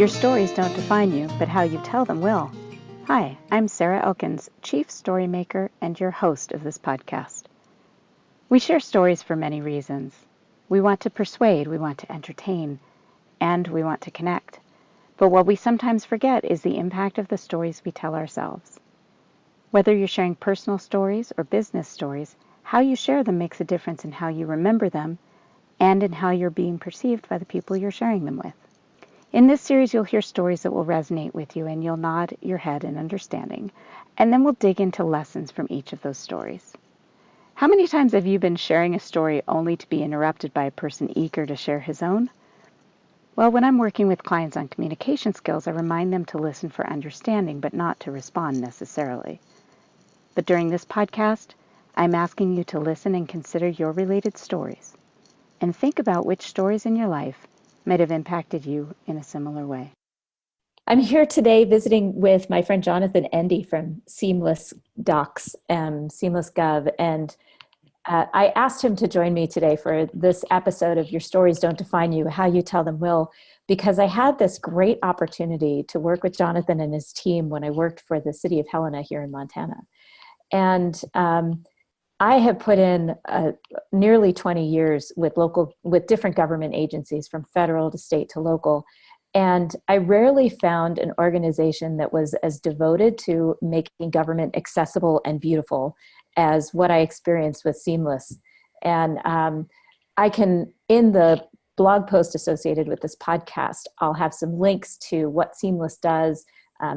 Your stories don't define you, but how you tell them will. Hi, I'm Sarah Elkins, Chief Storymaker and your host of this podcast. We share stories for many reasons. We want to persuade, we want to entertain, and we want to connect. But what we sometimes forget is the impact of the stories we tell ourselves. Whether you're sharing personal stories or business stories, how you share them makes a difference in how you remember them and in how you're being perceived by the people you're sharing them with. In this series, you'll hear stories that will resonate with you and you'll nod your head in understanding, and then we'll dig into lessons from each of those stories. How many times have you been sharing a story only to be interrupted by a person eager to share his own? Well, when I'm working with clients on communication skills, I remind them to listen for understanding, but not to respond necessarily. But during this podcast, I'm asking you to listen and consider your related stories, and think about which stories in your life might have impacted you in a similar way. I'm here today visiting with my friend Jonathon Ende from SeamlessDocs, SeamlessGov, and I asked him to join me today for this episode of Your Stories Don't Define You, How You Tell Them Will, because I had this great opportunity to work with Jonathon and his team when I worked for the city of Helena here in Montana. And I have put in nearly 20 years with different government agencies, from federal to state to local. And I rarely found an organization that was as devoted to making government accessible and beautiful as what I experienced with Seamless. And I can, in the blog post associated with this podcast, I'll have some links to what Seamless does,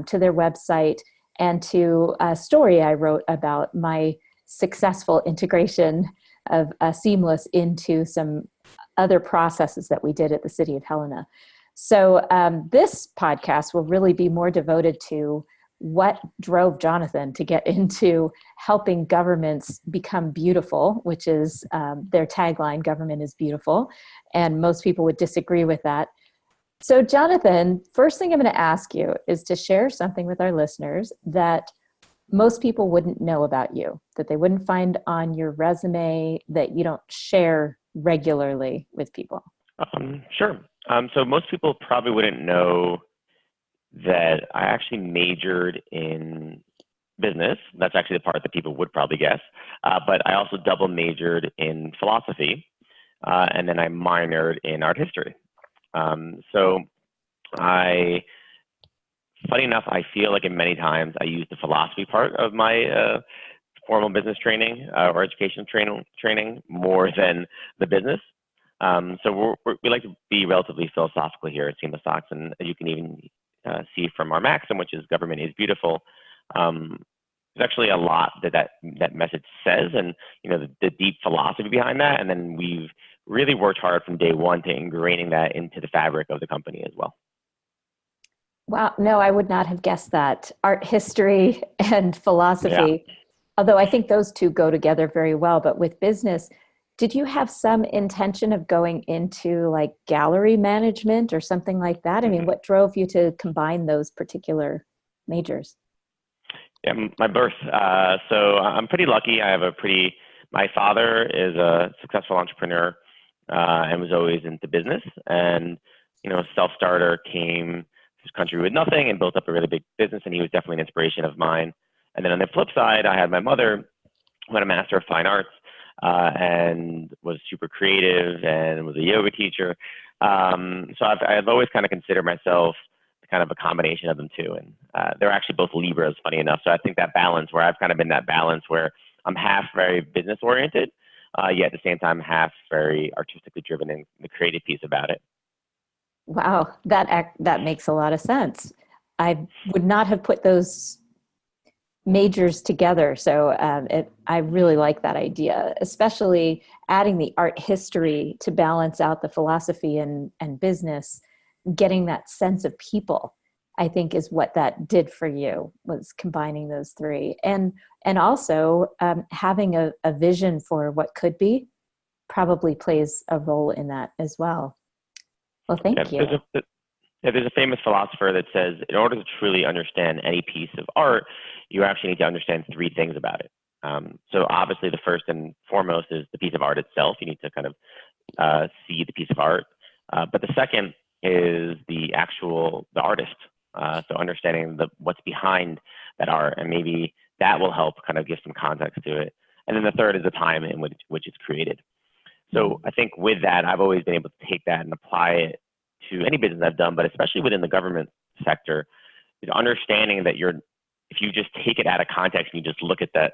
to their website, and to a story I wrote about my successful integration of Seamless into some other processes that we did at the city of Helena. So this podcast will really be more devoted to what drove Jonathon to get into helping governments become beautiful, which is their tagline, government is beautiful. And most people would disagree with that. So Jonathon, first thing I'm going to ask you is to share something with our listeners that most people wouldn't know about you, that they wouldn't find on your resume, that you don't share regularly with people. Sure. So most people probably wouldn't know that I actually majored in business. That's actually the part that people would probably guess. But I also double majored in philosophy, and then I minored in art history. Funny enough, I feel like in many times I use the philosophy part of my formal business training or education training more than the business. So we like to be relatively philosophical here at SeamlessDocs, and you can even see from our maxim, which is government is beautiful. There's actually a lot that message says, and the deep philosophy behind that, and then we've really worked hard from day one to ingraining that into the fabric of the company as well. Wow, no, I would not have guessed that. Art history and philosophy, although I think those two go together very well. But with business, did you have some intention of going into like gallery management or something like that? I mean, what drove you to combine those particular majors? Yeah, my birth. So I'm pretty lucky. My father is a successful entrepreneur and was always into business. And, self-starter came this country with nothing and built up a really big business, and he was definitely an inspiration of mine. And then on the flip side, I had my mother, who had a Master of Fine Arts and was super creative and was a yoga teacher. So I've always kind of considered myself kind of a combination of them too. And they're actually both Libras, funny enough. So I think that balance, where I've kind of been that balance where I'm half very business oriented, yet at the same time half very artistically driven in the creative piece about it. Wow, that makes a lot of sense. I would not have put those majors together. So I really like that idea, especially adding the art history to balance out the philosophy and business, getting that sense of people, I think is what that did for you, was combining those three. And also having a vision for what could be probably plays a role in that as well. Well, thank you. There's a famous philosopher that says, in order to truly understand any piece of art, you actually need to understand three things about it. So obviously the first and foremost is the piece of art itself. You need to kind of see the piece of art. But the second, is the artist. So understanding what's behind that art, and maybe that will help kind of give some context to it. And then the third is the time in which it's created. So I think with that, I've always been able to take that and apply it to any business I've done, but especially within the government sector, is understanding that if you just take it out of context and you just look at that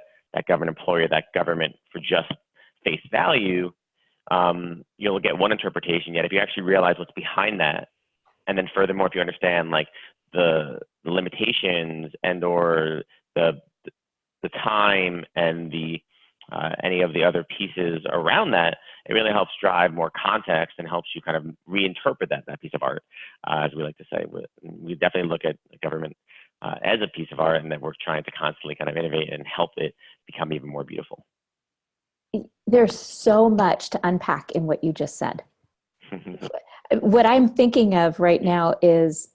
government employee or that government for just face value, you'll get one interpretation. Yet if you actually realize what's behind that, and then furthermore, if you understand like the limitations and or the time and any of the other pieces around that, it really helps drive more context and helps you kind of reinterpret that piece of art, as we like to say. We definitely look at government as a piece of art, and that we're trying to constantly kind of innovate and help it become even more beautiful. There's so much to unpack in what you just said. What I'm thinking of right now is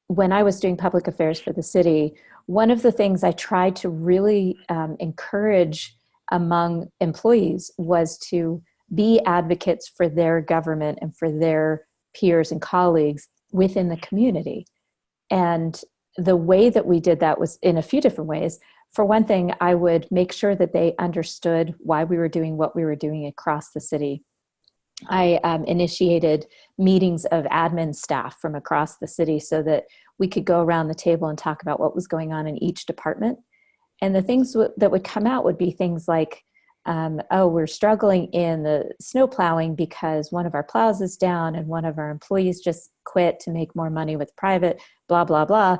when I was doing public affairs for the city, one of the things I tried to really encourage among employees was to be advocates for their government and for their peers and colleagues within the community. And the way that we did that was in a few different ways. For one thing, I would make sure that they understood why we were doing what we were doing across the city. I initiated meetings of admin staff from across the city so that we could go around the table and talk about what was going on in each department. And the things that would come out would be things like, we're struggling in the snow plowing because one of our plows is down and one of our employees just quit to make more money with private, blah, blah, blah.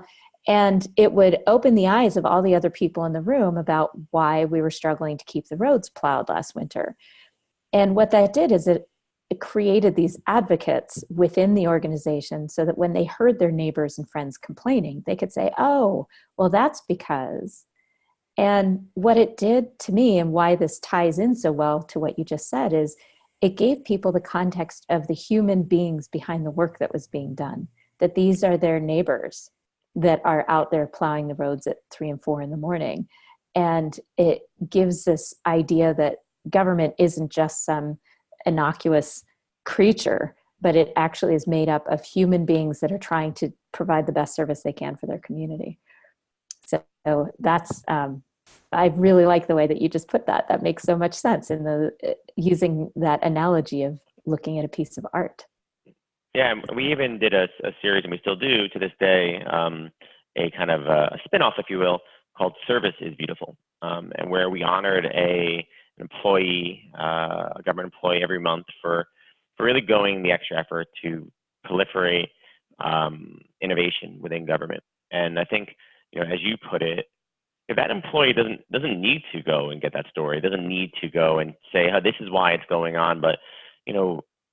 And it would open the eyes of all the other people in the room about why we were struggling to keep the roads plowed last winter. And what that did is it created these advocates within the organization so that when they heard their neighbors and friends complaining, they could say, oh, well, that's because. And what it did to me, and why this ties in so well to what you just said, is it gave people the context of the human beings behind the work that was being done, that these are their neighbors that are out there plowing the roads at 3 and 4 in the morning. And it gives this idea that government isn't just some innocuous creature, but it actually is made up of human beings that are trying to provide the best service they can for their community. So that's, I really like the way that you just put that. That makes so much sense in using that analogy of looking at a piece of art. Yeah, we even did a series, and we still do to this day, a kind of a spin-off, if you will, called Service is Beautiful, and where we honored an employee, a government employee every month for really going the extra effort to proliferate innovation within government. And I think, as you put it, if that employee doesn't need to go and get that story, doesn't need to go and say, oh, this is why it's going on, but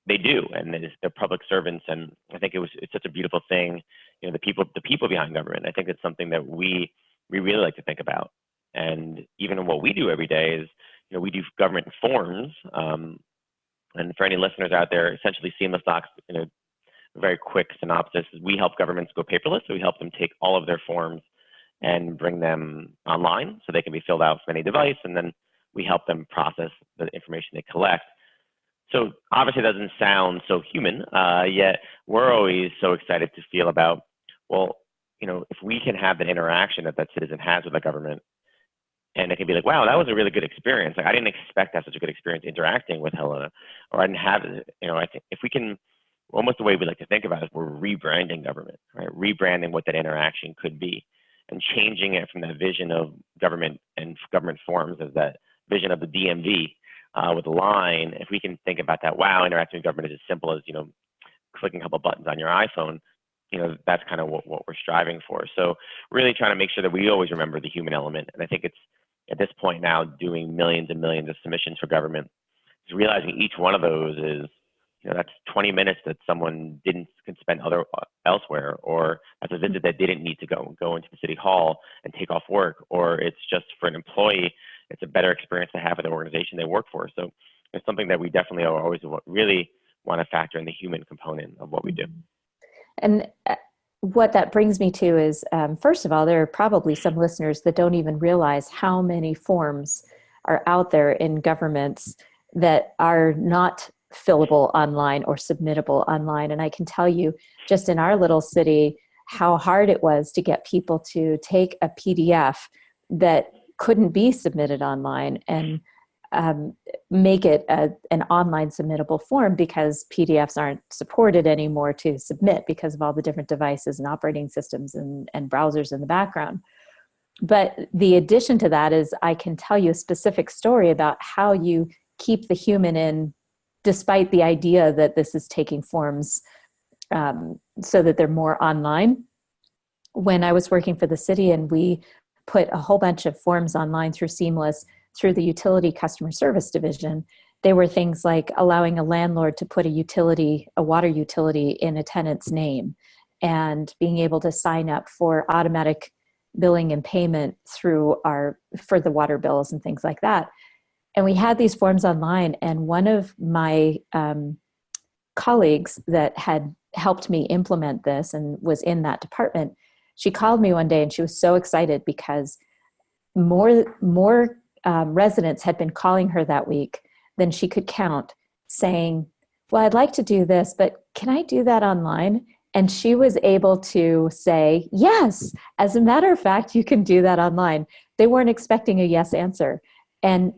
they do, and they're public servants, and I think it's such a beautiful thing. The people behind government. I think it's something that we really like to think about, and even what we do every day is, we do government forms, and for any listeners out there, essentially SeamlessDocs, a very quick synopsis, is we help governments go paperless, so we help them take all of their forms and bring them online so they can be filled out from any device, and then we help them process the information they collect. So obviously it doesn't sound so human, yet we're always so excited to feel about, well, if we can have that interaction that citizen has with the government, and it can be like, wow, that was a really good experience. Like, I didn't expect to have such a good experience interacting with Helena, or I didn't have, I think if we can, almost the way we like to think about it is we're rebranding government, right? Rebranding what that interaction could be and changing it from that vision of government and government forms as that vision of the DMV. With a line, if we can think about that, wow, interacting with government is as simple as, clicking a couple buttons on your iPhone, that's kind of what we're striving for. So really trying to make sure that we always remember the human element. And I think it's, at this point now, doing millions and millions of submissions for government, is realizing each one of those is, that's 20 minutes that someone can spend elsewhere, or that's a visit that didn't need to go into the city hall and take off work, or it's just for an employee, it's a better experience to have with the organization they work for. So it's something that we definitely always really want to factor in the human component of what we do. And what that brings me to is, first of all, there are probably some listeners that don't even realize how many forms are out there in governments that are not fillable online or submittable online. And I can tell you, just in our little city, how hard it was to get people to take a PDF that couldn't be submitted online and make it an online submittable form, because PDFs aren't supported anymore to submit because of all the different devices and operating systems and browsers in the background. But the addition to that is I can tell you a specific story about how you keep the human in, despite the idea that this is taking forms so that they're more online. When I was working for the city and we put a whole bunch of forms online through Seamless, through the utility customer service division, they were things like allowing a landlord to put a water utility in a tenant's name, and being able to sign up for automatic billing and payment for the water bills and things like that. And we had these forms online, and one of my colleagues that had helped me implement this and was in that department, she called me one day and she was so excited because more residents had been calling her that week than she could count, saying, well, I'd like to do this, but can I do that online? And she was able to say, yes, as a matter of fact, you can do that online. They weren't expecting a yes answer. And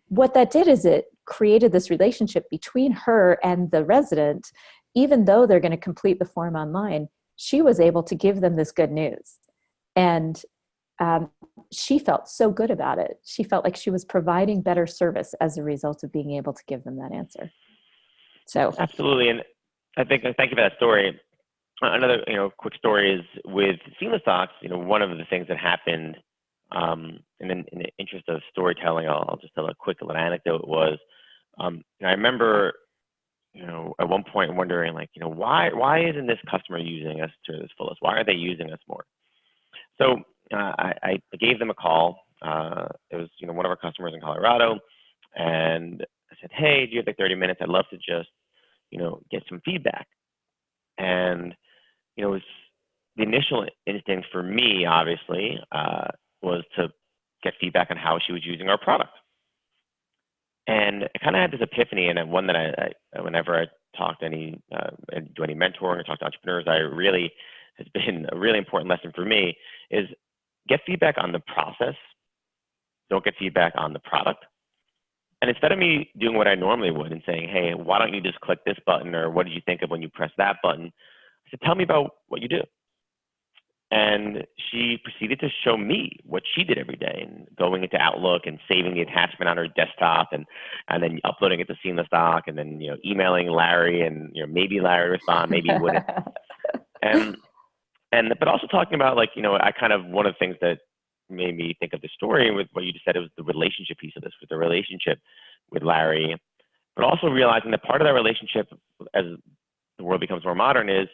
what that did is it created this relationship between her and the resident. Even though they're going to complete the form online, she was able to give them this good news. And she felt so good about it. She felt like she was providing better service as a result of being able to give them that answer. So absolutely. And I think, thank you for that story. Another, quick story is with SeamlessDocs. One of the things that happened, and in the interest of storytelling, I'll just tell a quick little anecdote. Was I remember, at one point wondering, why isn't this customer using us to its fullest? Why are they using us more? So I gave them a call. It was one of our customers in Colorado, and I said, hey, do you have like 30 minutes? I'd love to just get some feedback. And it was the initial instinct for me, obviously, was to get feedback on how she was using our product. And I kind of had this epiphany, and one that I whenever I talk to do any mentoring or talk to entrepreneurs, has been a really important lesson for me is get feedback on the process. Don't get feedback on the product. And instead of me doing what I normally would and saying, hey, why don't you just click this button, or what did you think of when you press that button? I said, tell me about what you do. And she proceeded to show me what she did every day, and going into Outlook and saving the attachment on her desktop, and then uploading it to SeamlessDocs, and then emailing Larry, and maybe Larry would respond, maybe he wouldn't. But also talking about I kind of, one of the things that made me think of the story with what you just said, it was the relationship piece of this, with the relationship with Larry, but also realizing that part of that relationship as the world becomes more modern is,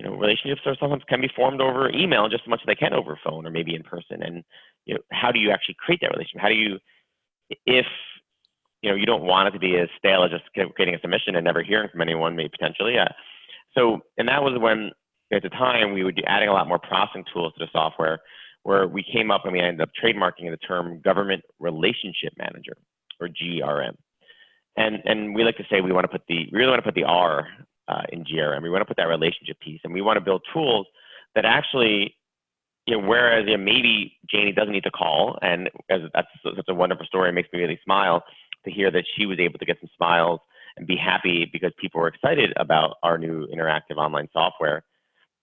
relationships are sometimes can be formed over email just as much as they can over phone or maybe in person. And, how do you actually create that relationship? How do you, if, you don't want it to be as stale as just creating a submission and never hearing from anyone, maybe potentially. And that was when, at the time, we would be adding a lot more processing tools to the software, where we came up and we ended up trademarking the term Government Relationship Manager, or GRM. And we like to say we really want to put the R in GRM. We want to put that relationship piece, and we want to build tools that actually, whereas maybe Janie doesn't need to call, and that's such a wonderful story, it makes me really smile to hear that she was able to get some smiles and be happy because people were excited about our new interactive online software.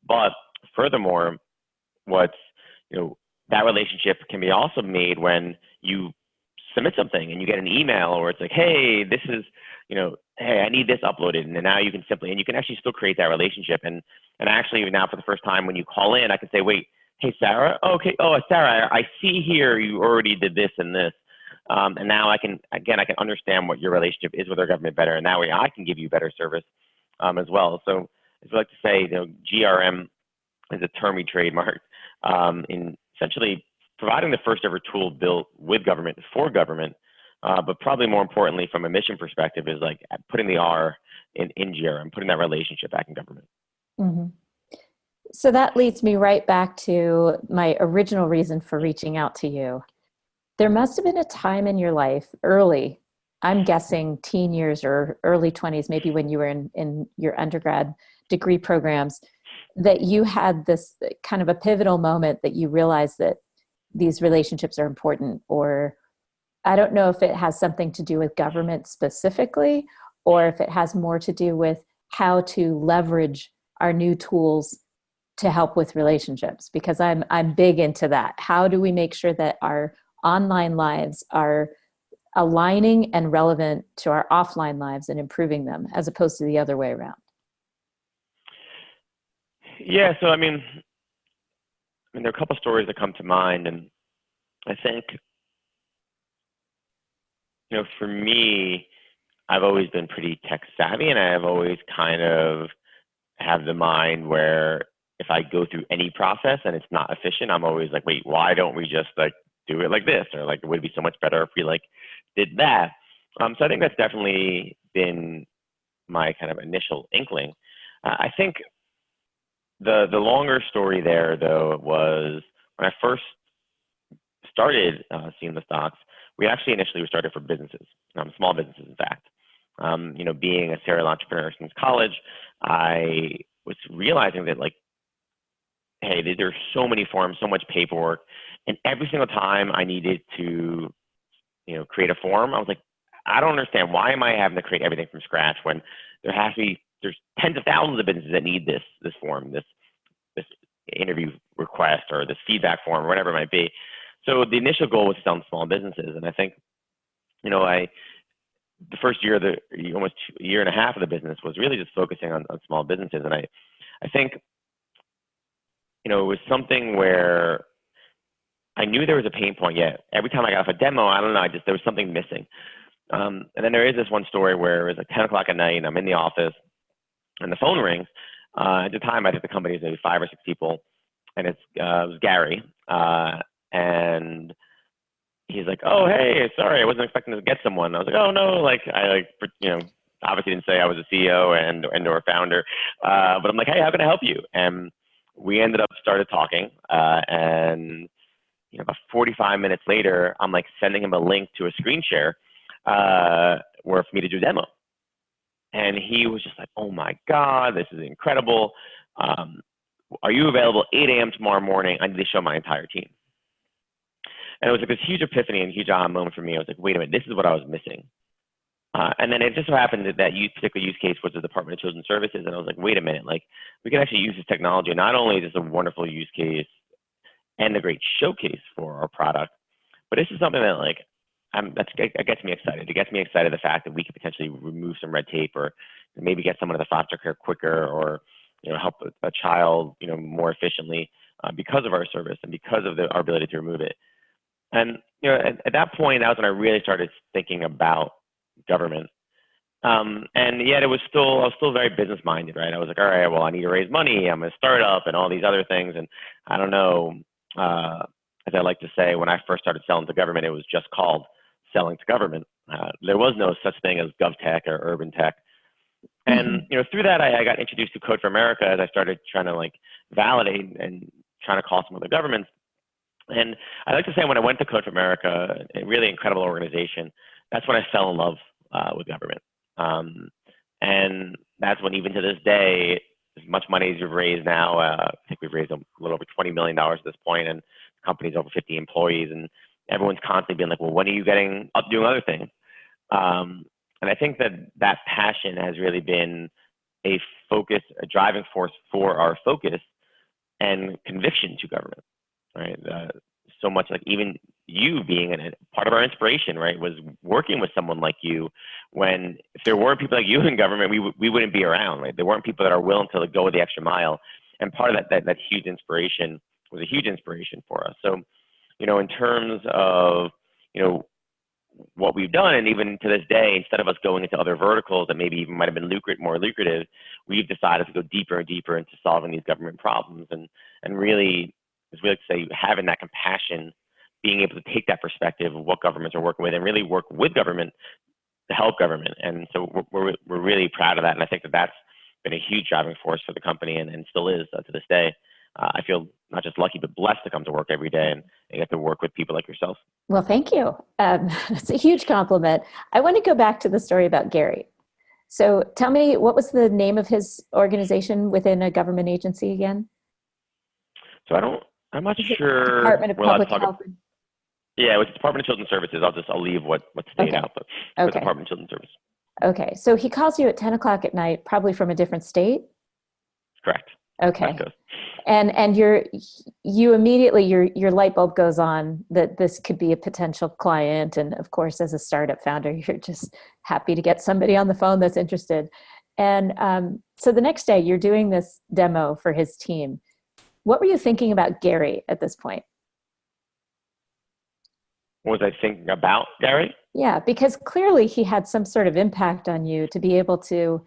But furthermore, that relationship can be also made when you submit something and you get an email, or it's like, hey, this is, hey, I need this uploaded. And then now you can you can actually still create that relationship. And actually now for the first time when you call in, I can say, wait, hey, Sarah, okay. Oh, Sarah, I see here you already did this and this. And now I can understand what your relationship is with our government better. And that way I can give you better service as well. So as I like to say, GRM is a term we trademarked in essentially providing the first ever tool built with government for government, but probably more importantly from a mission perspective is like putting the R in GRM, putting that relationship back in government. Mm-hmm. So that leads me right back to my original reason for reaching out to you. There must have been a time in your life early I'm guessing teen years or early 20s, maybe when you were in your undergrad degree programs, that you had this kind of a pivotal moment that you realized that these relationships are important? Or I don't know if it has something to do with government specifically, or if it has more to do with how to leverage our new tools to help with relationships, because I'm big into that. How do we make sure that our online lives are aligning and relevant to our offline lives and improving them, as opposed to the other way around? Yeah, so I mean, there are a couple stories that come to mind, and I think, for me, I've always been pretty tech savvy, and I've always kind of have the mind where if I go through any process and it's not efficient, I'm always like, wait, why don't we just like do it like this? Or like, it would be so much better if we like did that. So I think that's definitely been my kind of initial inkling. I think the longer story there, though, was when I first started SeamlessDocs, we actually initially started for businesses, small businesses, in fact. Being a serial entrepreneur since college, I was realizing that, like, hey, there's so many forms, so much paperwork, and every single time I needed to, create a form, I was like, I don't understand. Why am I having to create everything from scratch when there's tens of thousands of businesses that need this form, this interview request or this feedback form or whatever it might be. So the initial goal was to sell to small businesses, and I think, the first year, almost a year and a half of the business was really just focusing on small businesses, and I think, it was something where I knew there was a pain point. Yet every time I got off a demo, I don't know, there was something missing. And then there is this one story where it was like 10 o'clock at night, and I'm in the office, and the phone rings. At the time, I think the company was maybe 5 or 6 people, and it was Gary, and he's like, "Oh, hey, sorry, I wasn't expecting to get someone." I was like, "Oh no," obviously didn't say I was a CEO and or founder, but I'm like, "Hey, how can I help you?" And we ended up started talking, and about 45 minutes later, I'm like sending him a link to a screen share where for me to do a demo. And he was just like, "Oh my God, this is incredible. Are you available 8 a.m. tomorrow morning? I need to show my entire team." And it was like this huge epiphany and huge aha moment for me. I was like, wait a minute, this is what I was missing. And then it just so happened that particular use case was the Department of Children's Services. And I was like, wait a minute, like we can actually use this technology. Not only is this a wonderful use case and a great showcase for our product, but this is something that that gets me excited. It gets me excited, the fact that we could potentially remove some red tape, or maybe get someone to the foster care quicker, or help a child more efficiently because of our service and because of our ability to remove it. And at that point, that was when I really started thinking about government. And yet I was still very business minded, right? I was like, all right, well, I need to raise money. I'm a startup and all these other things. And I don't know, as I like to say, when I first started selling to government, it was just called selling to government. There was no such thing as GovTech or urban tech. And through that, I got introduced to Code for America as I started trying to like validate and trying to call some of the governments. And I like to say, when I went to Code for America, a really incredible organization, that's when I fell in love with government. And that's when, even to this day, as much money as we've raised now, I think we've raised a little over $20 million at this point, and the company's over 50 employees, and everyone's constantly being like, well, when are you getting up doing other things? And I think that passion has really been a focus, a driving force for our focus and conviction to government, right? So much like even you being a part of our inspiration, right, was working with someone like you, when if there weren't people like you in government, we wouldn't be around, right? There weren't people that are willing to like, go the extra mile. And part of that huge inspiration was a huge inspiration for us. So, in terms of, what we've done, and even to this day, instead of us going into other verticals that maybe even might have been more lucrative, we've decided to go deeper and deeper into solving these government problems, and really, as we like to say, having that compassion, being able to take that perspective of what governments are working with and really work with government to help government. And so we're really proud of that, and I think that's been a huge driving force for the company, and still is to this day. I feel not just lucky, but blessed to come to work every day and get to work with people like yourself. Well, thank you. It's a huge compliment. I want to go back to the story about Gary. So tell me, what was the name of his organization within a government agency again? So I'm not sure. Department of Public Health. Yeah, it was Department of Children's Services. I'll leave what state out, but the Department of Children's Services. Okay, so he calls you at 10 o'clock at night, probably from a different state? Correct. Okay. And you immediately, your light bulb goes on that this could be a potential client. And of course, as a startup founder, you're just happy to get somebody on the phone that's interested. And so the next day you're doing this demo for his team. What were you thinking about Gary at this point? What was I thinking about Gary? Yeah, because clearly he had some sort of impact on you to be able to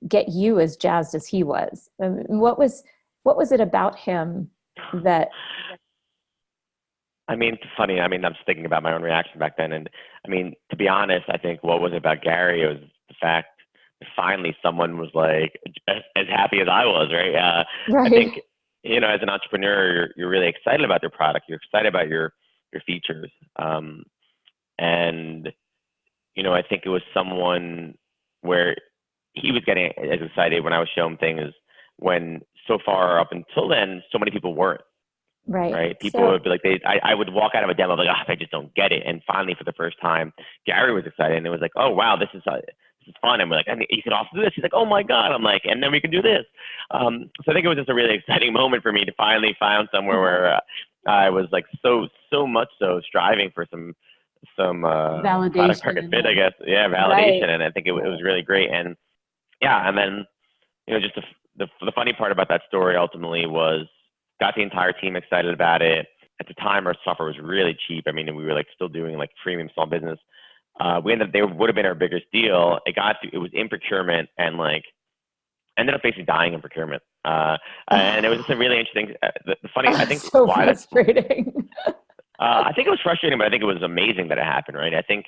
get you as jazzed as he was. What was it about him that? I mean, it's funny. I mean, I'm just thinking about my own reaction back then. And I mean, to be honest, I think what was it about Gary? It was the fact that finally someone was like as happy as I was, right? Right. I think, as an entrepreneur, you're really excited about your product. You're excited about your features. And, I think it was someone where he was getting as excited when I was showing things when so far up until then, so many people weren't. Right. People would be like, I would walk out of a demo like, I just don't get it. And finally, for the first time, Gary was excited, and it was like, oh wow, this is fun. And we're like, and you could also do this. He's like, oh my God. I'm like, and then we can do this. So I think it was just a really exciting moment for me to finally find somewhere where I was like so much so striving for some validation, product market fit, I guess. Yeah, validation. Right. And I think it was really great. And yeah, and then just the funny part about that story ultimately was got the entire team excited about it. At the time, our software was really cheap. I mean, we were like still doing like freemium small business. They would have been our biggest deal. It was in procurement and like ended up basically dying in procurement. And it was just a really interesting. The funny, I think, so frustrating. I think it was frustrating, but I think it was amazing that it happened. Right. I think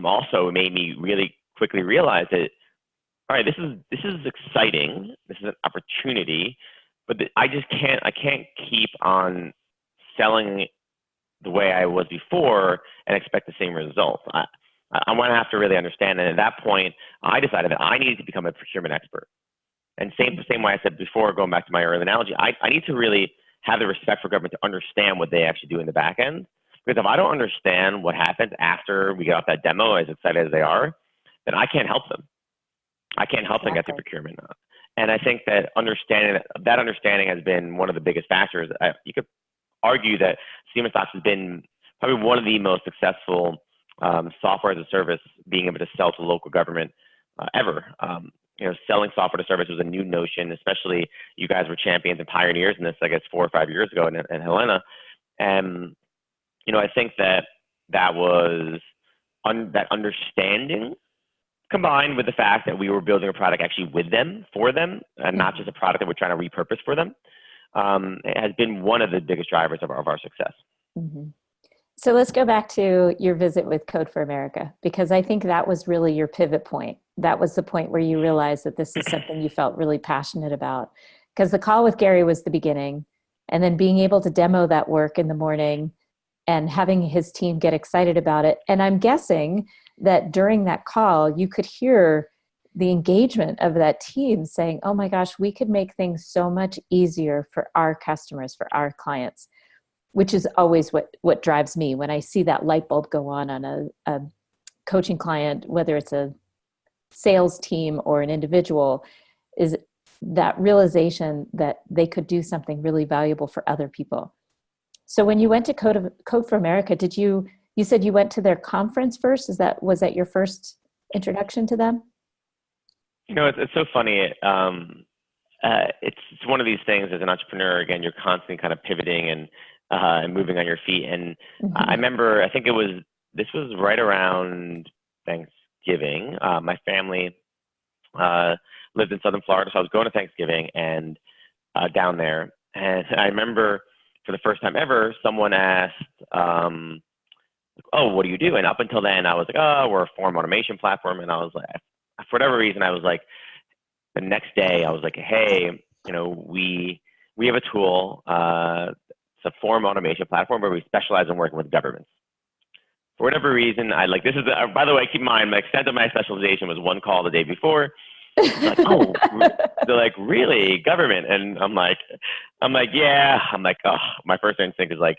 also it made me really quickly realize that, all right, this is exciting. This is an opportunity, but I can't keep on selling the way I was before and expect the same results. I want to have to really understand. And at that point, I decided that I needed to become a procurement expert. And the same way I said before, going back to my earlier analogy, I need to really have the respect for government to understand what they actually do in the back end. Because if I don't understand what happens after we get off that demo, as excited as they are, then I can't help them. I can't help them get to procurement. And I think that understanding has been one of the biggest factors. You could argue that SeamlessDocs has been probably one of the most successful software as a service being able to sell to local government ever. Selling software as a service was a new notion, especially you guys were champions and pioneers in this, I guess, 4 or 5 years ago in Helena. And, I think that was that understanding combined with the fact that we were building a product actually with them, for them, and not just a product that we're trying to repurpose for them, it has been one of the biggest drivers of our success. Mm-hmm. So let's go back to your visit with Code for America, because I think that was really your pivot point. That was the point where you realized that this is something you felt really passionate about. Because the call with Gary was the beginning, and then being able to demo that work in the morning and having his team get excited about it. And I'm guessing that during that call, you could hear the engagement of that team saying, oh my gosh, we could make things so much easier for our customers, for our clients, which is always what drives me when I see that light bulb go on a coaching client, whether it's a sales team or an individual, is that realization that they could do something really valuable for other people. So when you went to Code for America, you said you went to their conference first? Was that your first introduction to them? It's so funny. It's one of these things as an entrepreneur. Again, you're constantly kind of pivoting and moving on your feet. And I remember, I think this was right around Thanksgiving. My family lived in Southern Florida, so I was going to Thanksgiving and down there. And I remember for the first time ever, someone asked, oh, what do you do? And up until then, I was like, oh, we're a form automation platform. And I was like, for whatever reason, I was like, the next day, I was like, hey, we we have a tool. It's a form automation platform where we specialize in working with governments. For whatever reason, this is, by the way, keep in mind, the extent of my specialization was one call the day before. Like, oh, they're like, really, government? And I'm like, yeah. I'm like, oh, my first instinct is like,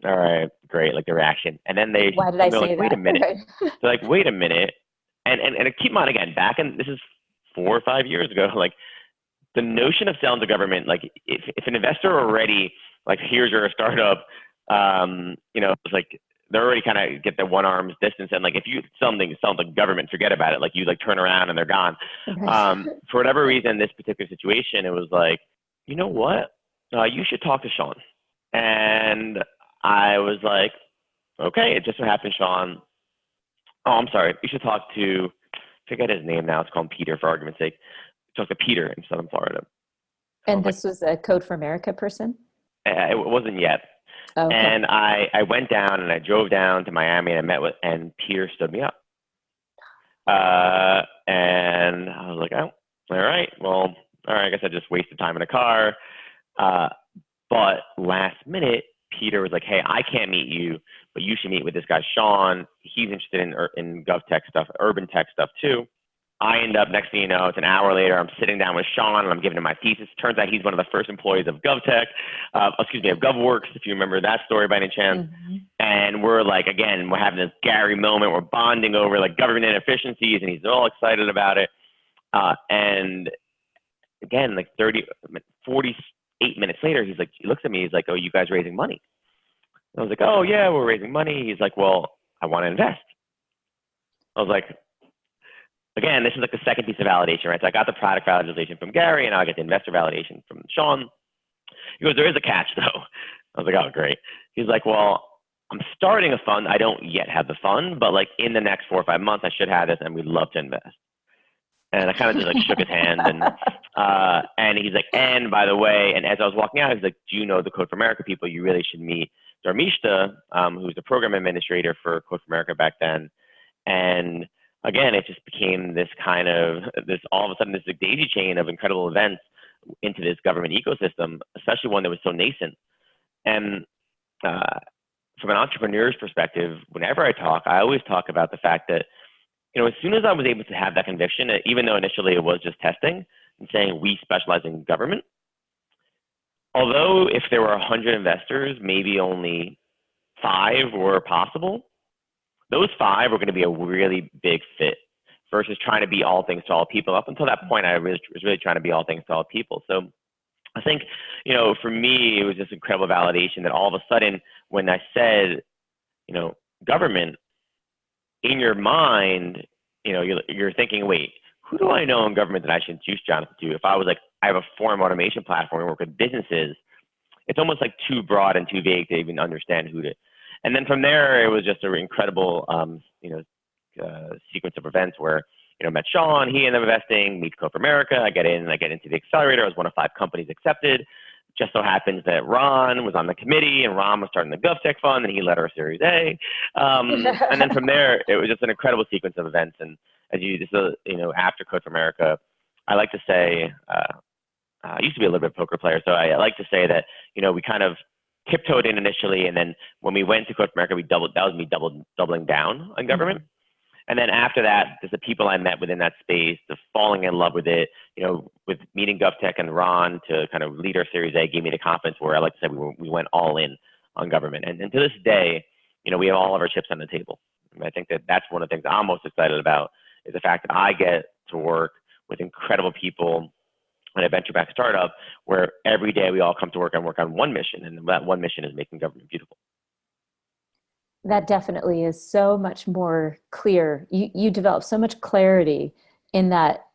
all right, great, like the reaction. And then why did I say like, that? wait a minute. They're like, wait a minute. And keep in mind, again, this is 4 or 5 years ago, like the notion of selling to government, like if an investor already, like, here's your startup, it's like, they're already kind of get the one arm's distance. And like, if you sell the government, forget about it. Like you like turn around and they're gone. For whatever reason, this particular situation, it was like, you know what? You should talk to Sean. And I was like, okay, it just so happened, Sean. Oh, I'm sorry. You should talk to, forget his name now. It's called Peter for argument's sake. Talk to Peter in Southern Florida. And this was a Code for America person? It wasn't yet. Oh, okay. And I went down and I drove down to Miami and I met and Peter stood me up. And I was like, oh, all right, well, all right, I guess I just wasted time in a car. But last minute, Peter was like, hey, I can't meet you, but you should meet with this guy, Sean. He's interested in gov tech stuff, urban tech stuff too. I end up, next thing you know, it's an hour later, I'm sitting down with Sean and I'm giving him my thesis. Turns out he's one of the first employees of GovTech, of GovWorks, if you remember that story by any chance. Mm-hmm. And we're like, again, we're having this Gary moment. We're bonding over like government inefficiencies and he's all excited about it. And again, like 48 minutes later, he looks at me, he's like, oh, you guys raising money? And I was like, oh yeah, we're raising money. He's like, well, I want to invest. I was like, again, this is like the second piece of validation, right? So I got the product validation from Gary, and now I get the investor validation from Sean. He goes, there is a catch, though. I was like, oh, great. He's like, well, I'm starting a fund. I don't yet have the fund, but like in the next 4 or 5 months, I should have this, and we'd love to invest. And I kind of just like shook his hand, and he's like, and by the way, and as I was walking out, he's like, do you know the Code for America people? You really should meet Dharmishta, who was the program administrator for Code for America back then. And again, it just became this kind of all of a sudden this daisy chain of incredible events into this government ecosystem, especially one that was so nascent. And from an entrepreneur's perspective, whenever I talk, I always talk about the fact that, as soon as I was able to have that conviction, even though initially it was just testing and saying we specialize in government, although if there were 100 investors, maybe only 5 were possible, those 5 were going to be a really big fit versus trying to be all things to all people. Up until that point, I was really trying to be all things to all people. So I think, for me, it was just incredible validation that all of a sudden, when I said, government, in your mind, you're thinking, wait, who do I know in government that I should introduce Jonathan to? If I was like, I have a form automation platform and work with businesses, it's almost like too broad and too vague to even understand who to. And then from there, it was just an incredible, sequence of events where, met Sean, he ended up investing, meet Code for America. I get into the accelerator. I was one of 5 companies accepted. Just so happens that Ron was on the committee and Ron was starting the GovTech fund and he led our Series A. And then from there, it was just an incredible sequence of events. And as after Code for America, I like to say, I used to be a little bit of a poker player. So I like to say that, we kind of tiptoed in initially, and then when we went to Code for America, that was me doubling down on government. And then after that, there's the people I met within that space, the falling in love with it, with meeting GovTech and Ron to kind of lead our Series A gave me the confidence where I like to say we went all in on government. And to this day, we have all of our chips on the table. And I think that's one of the things I'm most excited about is the fact that I get to work with incredible people in a venture-backed startup where every day we all come to work and work on one mission, and that one mission is making government beautiful. That definitely is so much more clear. You develop so much clarity in that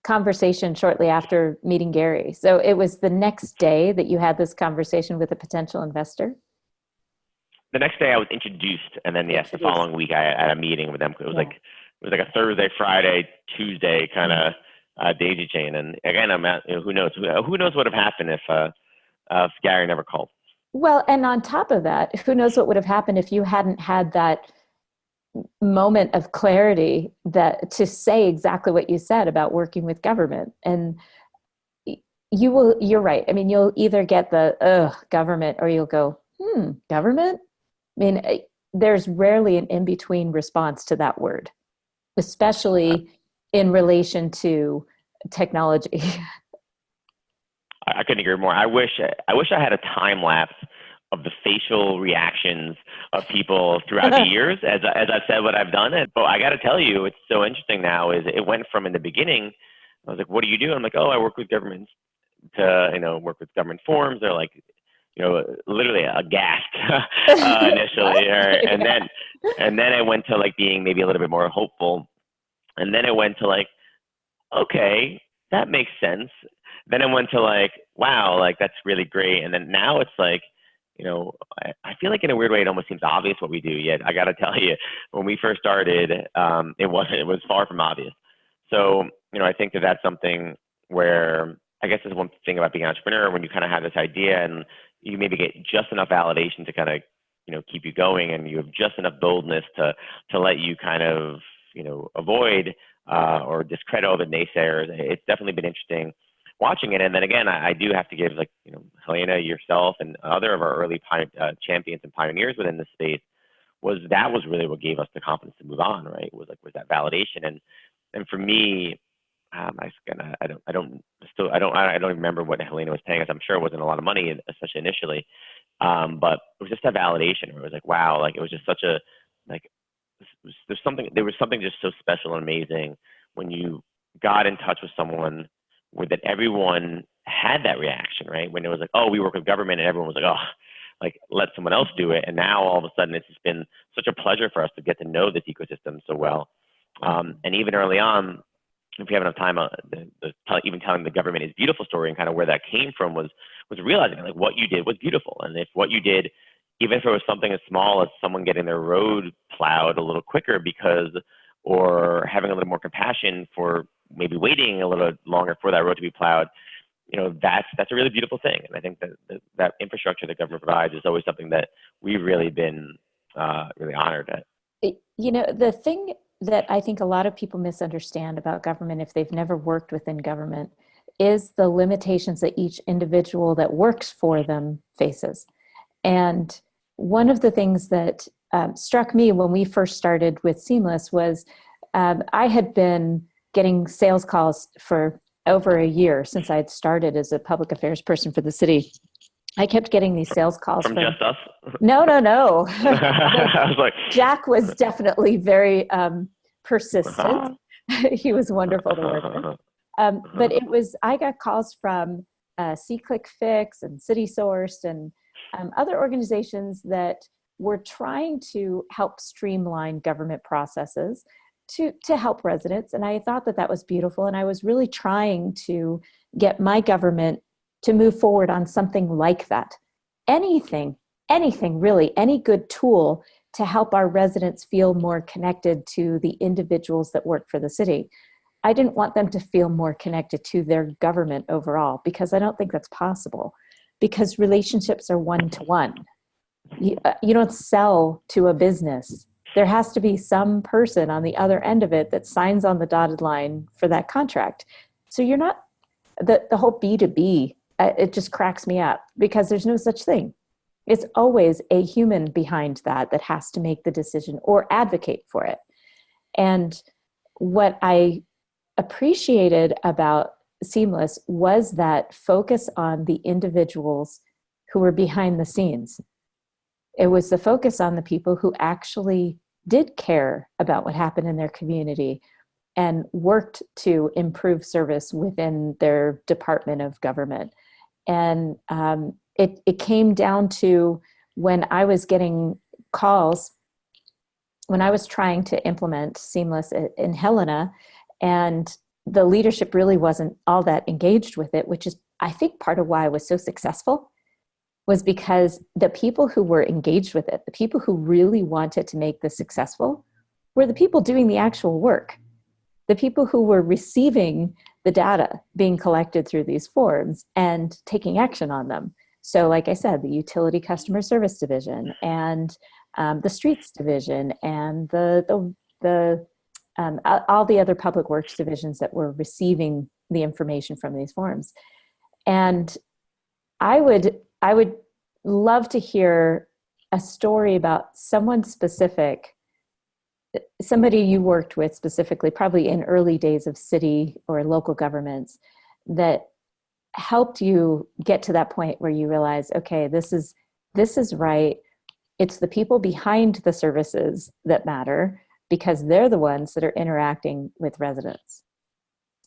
conversation shortly after meeting Gary. So it was the next day that you had this conversation with a potential investor? The next day I was introduced, and then yes, the following week I had a meeting with them. It was like a Thursday, Friday, Tuesday kind of daisy chain. And again, who knows what would have happened if Gary never called. Well, and on top of that, who knows what would have happened if you hadn't had that moment of clarity that to say exactly what you said about working with government. And you're right. I mean, you'll either get the, government, or you'll go, government? I mean, there's rarely an in-between response to that word, especially in relation to technology. I couldn't agree more. I wish I had a time lapse of the facial reactions of people throughout the years as I've said what I've done. But I got to tell you, it's so interesting now is it went from in the beginning, I was like, what do you do? I'm like, oh, I work with governments to, work with government forms. They're like, literally aghast initially. And then I went to like being maybe a little bit more hopeful. And then it went to like, okay, that makes sense. Then it went to like, wow, like that's really great. And then now it's like, I feel like in a weird way, it almost seems obvious what we do. Yet I got to tell you, when we first started, it was far from obvious. So, I think that that's something where I guess there's one thing about being an entrepreneur when you kind of have this idea and you maybe get just enough validation to kind of, keep you going, and you have just enough boldness to let you kind of, avoid or discredit all the naysayers. It's definitely been interesting watching it. And then again, I do have to give like, Helena, yourself, and other of our early champions and pioneers within the space was really what gave us the confidence to move on, right? Was that validation. And for me, I don't even remember what Helena was paying us. I'm sure it wasn't a lot of money, especially initially. But it was just that validation where it was like, wow, like it was just such a, like, there was something just so special and amazing when you got in touch with someone that everyone had that reaction, right? When it was like, oh, we work with government, and everyone was like, oh, like let someone else do it. And now all of a sudden it's just been such a pleasure for us to get to know this ecosystem so well. And even early on, if you have enough time, even telling the government is beautiful story and kind of where that came from was realizing like what you did was beautiful. And if what you did, even if it was something as small as someone getting their road plowed a little quicker or having a little more compassion for maybe waiting a little longer for that road to be plowed, that's a really beautiful thing. And I think that infrastructure that government provides is always something that we've really been really honored at. The thing that I think a lot of people misunderstand about government, if they've never worked within government, is the limitations that each individual that works for them faces. And one of the things that struck me when we first started with Seamless was I had been getting sales calls for over a year since I had started as a public affairs person for the city. I kept getting these sales calls from just us. No. I was like, Jack was definitely very persistent. He was wonderful to work with. But I got calls from SeeClickFix and CitySource and other organizations that were trying to help streamline government processes to help residents. And I thought that was beautiful. And I was really trying to get my government to move forward on something like that. Anything really, any good tool to help our residents feel more connected to the individuals that work for the city. I didn't want them to feel more connected to their government overall, because I don't think that's possible, because relationships are one-to-one. You don't sell to a business. There has to be some person on the other end of it that signs on the dotted line for that contract. So you're not, the whole B2B, it just cracks me up, because there's no such thing. It's always a human behind that has to make the decision or advocate for it. And what I appreciated about Seamless was that focus on the individuals who were behind the scenes. It was the focus on the people who actually did care about what happened in their community and worked to improve service within their department of government. And it came down to when I was getting calls, when I was trying to implement Seamless in Helena, and the leadership really wasn't all that engaged with it, which is, I think, part of why I was so successful, was because the people who were engaged with it, the people who really wanted to make this successful, were the people doing the actual work. The people who were receiving the data being collected through these forms and taking action on them. So like I said, the utility customer service division and the streets division and all the other public works divisions that were receiving the information from these forms. And I would love to hear a story about someone specific, somebody you worked with specifically, probably in early days of city or local governments, that helped you get to that point where you realize, okay, this is right. It's the people behind the services that matter because they're the ones that are interacting with residents.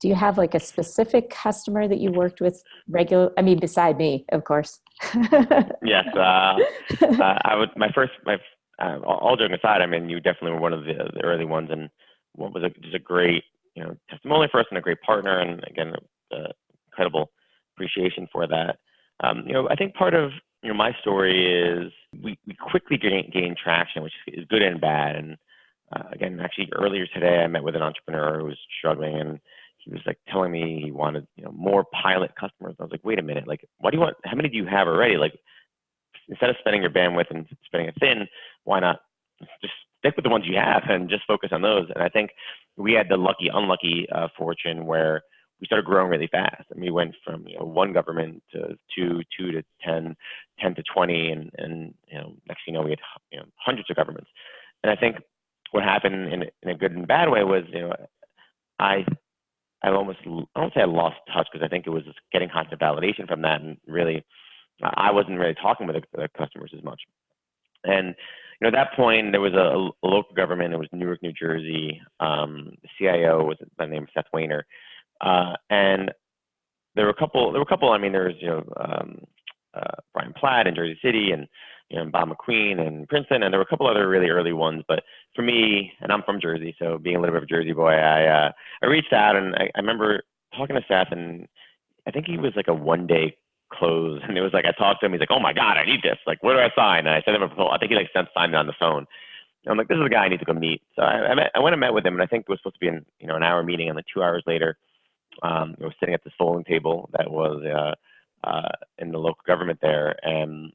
Do you have like a specific customer that you worked with beside me, of course? Yes. I would, all joking aside, I mean, you definitely were one of the early ones, and what was just a great, testimonial for us and a great partner. And again, incredible appreciation for that. I think part of, my story is we quickly gained traction, which is good and bad. And again, actually earlier today, I met with an entrepreneur who was struggling, and he was like telling me he wanted, more pilot customers. I was like, wait a minute, like, what do you want? How many do you have already? Like, instead of spending your bandwidth and spreading it thin, why not just stick with the ones you have and just focus on those? And I think we had the unlucky fortune where we started growing really fast. And we went from, one government to two to 10 to 20. And next thing you know, we had, hundreds of governments. And I think what happened in a good and bad way was, I don't say I lost touch, because I think it was just getting constant validation from that. And really, I wasn't really talking with the customers as much. And, at that point, there was a local government. It was Newark, New Jersey. The CIO was by the name of Seth Weiner. And there were a couple, I mean, there was, Brian Platt in Jersey City, and, Bob McQueen in Princeton. And there were a couple other really early ones. But for me, and I'm from Jersey, so being a little bit of a Jersey boy, I reached out, and I remember talking to Seth, and I think he was like a one-day close. And it was like, I talked to him, he's like, oh my God, I need this. Like, where do I sign? And I sent him a proposal. I think he signed it on the phone. And I'm like, this is the guy I need to go meet. So I went and met with him, and I think it was supposed to be an hour meeting. And like 2 hours later, I was sitting at this folding table that was in the local government there. And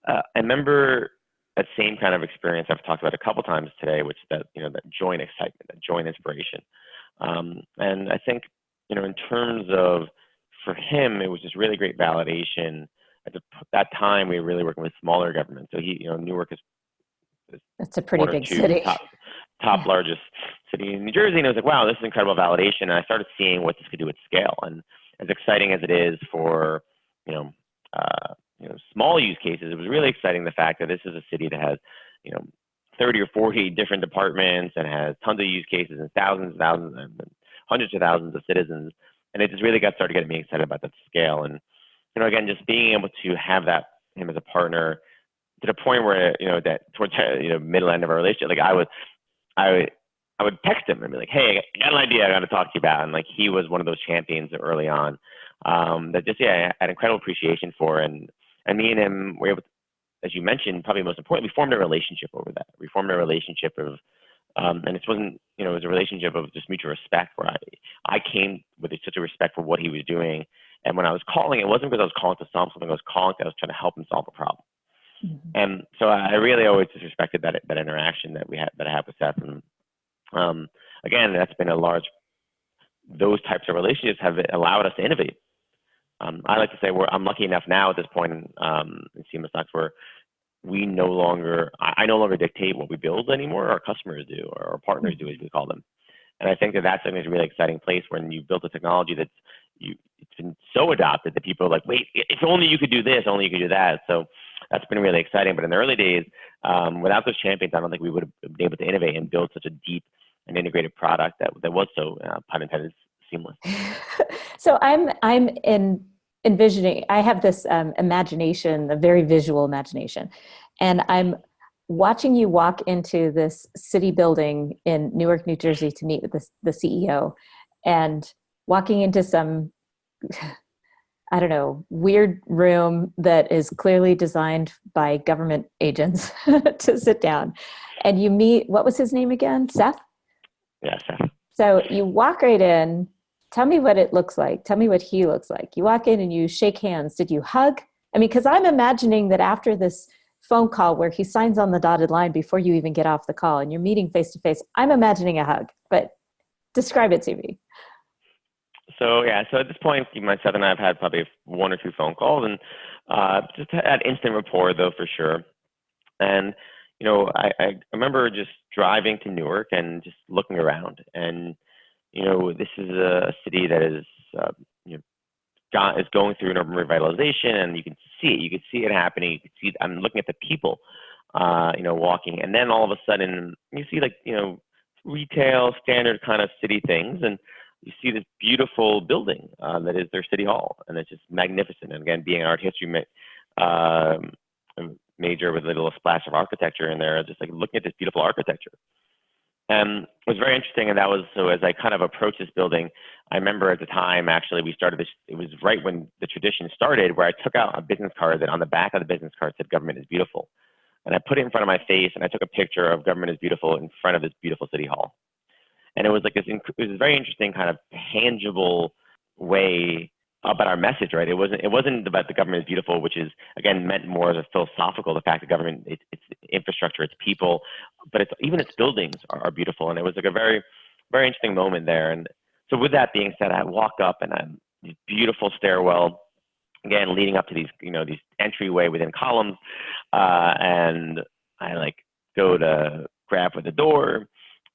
I remember that same kind of experience I've talked about a couple times today, which that joint excitement, that joint inspiration. And I think, in terms of, for him, it was just really great validation. At that time, we were really working with smaller governments. So Newark is that's a pretty big city. Top largest city in New Jersey. And I was like, wow, this is incredible validation. And I started seeing what this could do at scale. And as exciting as it is for, small use cases, it was really exciting the fact that this is a city that has, 30 or 40 different departments and has tons of use cases and thousands and hundreds of thousands of citizens. And it just really started getting me excited about that scale. And, again, just being able to have him as a partner to the point where, that towards, middle end of our relationship, like I would text him and be like, hey, I got an idea I got to talk to you about. And like, he was one of those champions early on that just, I had incredible appreciation for. And me and him were able to, as you mentioned, probably most importantly, we formed a relationship over that. We formed a relationship of, and it wasn't, it was a relationship of just mutual respect, where I came with such a respect for what he was doing. And when I was calling, it wasn't because I was calling to solve something. I was calling because I was trying to help him solve a problem. Mm-hmm. And so I really always just respected that interaction that I had with Seth. And again, that's been those types of relationships have allowed us to innovate. I like to say I'm lucky enough now at this point in SeamlessDocs where I no longer dictate what we build anymore. Our customers do, or our partners do, as we call them. And I think that's a really exciting place when you build a technology it's been so adopted that people are like, wait, if only you could do this, only you could do that. So that's been really exciting. But in the early days, without those champions, I don't think we would have been able to innovate and build such a deep and integrated product that was so, pun intended, seamless. So I'm envisioning, I have this imagination, a very visual imagination, and I'm watching you walk into this city building in Newark, New Jersey to meet with the CEO, and walking into some, I don't know, weird room that is clearly designed by government agents to sit down. And you meet, what was his name again? Seth? Yeah, Seth. So you walk right in. Tell me what it looks like. Tell me what he looks like. You walk in and you shake hands. Did you hug? I mean, because I'm imagining that after this phone call where he signs on the dotted line before you even get off the call and you're meeting face to face, I'm imagining a hug, but describe it to me. So at this point, myself and I have had probably one or two phone calls, and just had instant rapport though for sure. And I remember just driving to Newark and just looking around, and this is a city that is you know is going through an urban revitalization, and you can see it. You can see it happening. You can see. I'm looking at the people, walking, and then all of a sudden you see retail standard kind of city things, and you see this beautiful building that is their city hall, and it's just magnificent. And again, being an art history major with a little splash of architecture in there, just like looking at this beautiful architecture. And it was very interesting, and that was, so as I kind of approached this building, I remember at the time, actually, we started this, it was right when the tradition started, where I took out a business card that on the back of the business card said, "Government is beautiful." And I put it in front of my face, and I took a picture of "Government is beautiful" in front of this beautiful city hall. And it was like this, it was a very interesting kind of tangible way about our message, right? It wasn't about the government is beautiful, which is again meant more as a philosophical, the fact that government, it's infrastructure, it's people, but it's even its buildings are beautiful. And it was like a very, very interesting moment there. And so with that being said, I walked up, and I'm this beautiful stairwell, again leading up to these these entryway within columns, and I go to grab for the door,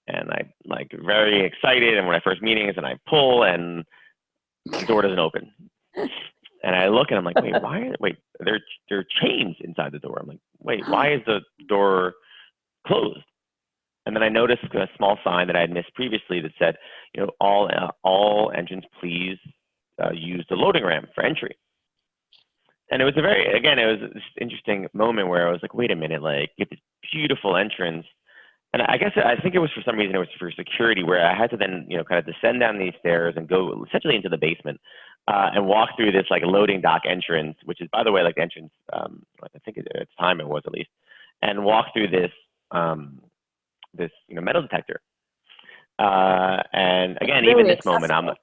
and I very excited, and when I first meetings, and I pull, and the door doesn't open. And I look, and I'm like, wait, there are chains inside the door. I'm like, wait, why is the door closed? And then I noticed a small sign that I had missed previously that said, all entrants please use the loading ramp for entry. And it was it was this interesting moment where I was like, wait a minute, get this beautiful entrance. And I think it was for some reason, it was for security, where I had to then, kind of descend down these stairs and go essentially into the basement, and walk through this loading dock entrance, which is, by the way, the entrance, I think at the time it was at least, and walk through this, metal detector. And again, Really even this accessible. moment,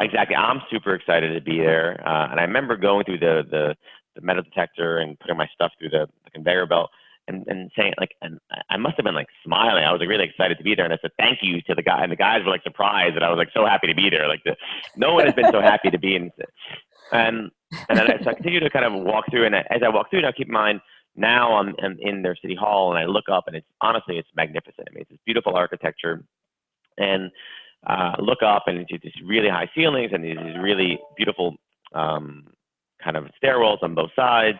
exactly, I'm super excited to be there. And I remember going through the metal detector and putting my stuff through the conveyor belt, and saying and I must have been smiling. I was really excited to be there, and I said thank you to the guy, and the guys were surprised that I was so happy to be there. No one has been so happy to be in. And then so I continue to kind of walk through, and as I walk through, now keep in mind, now I'm in their city hall, and I look up, and it's magnificent. I mean, it's this beautiful architecture, and look up, and it's these really high ceilings, and these really beautiful kind of stairwells on both sides,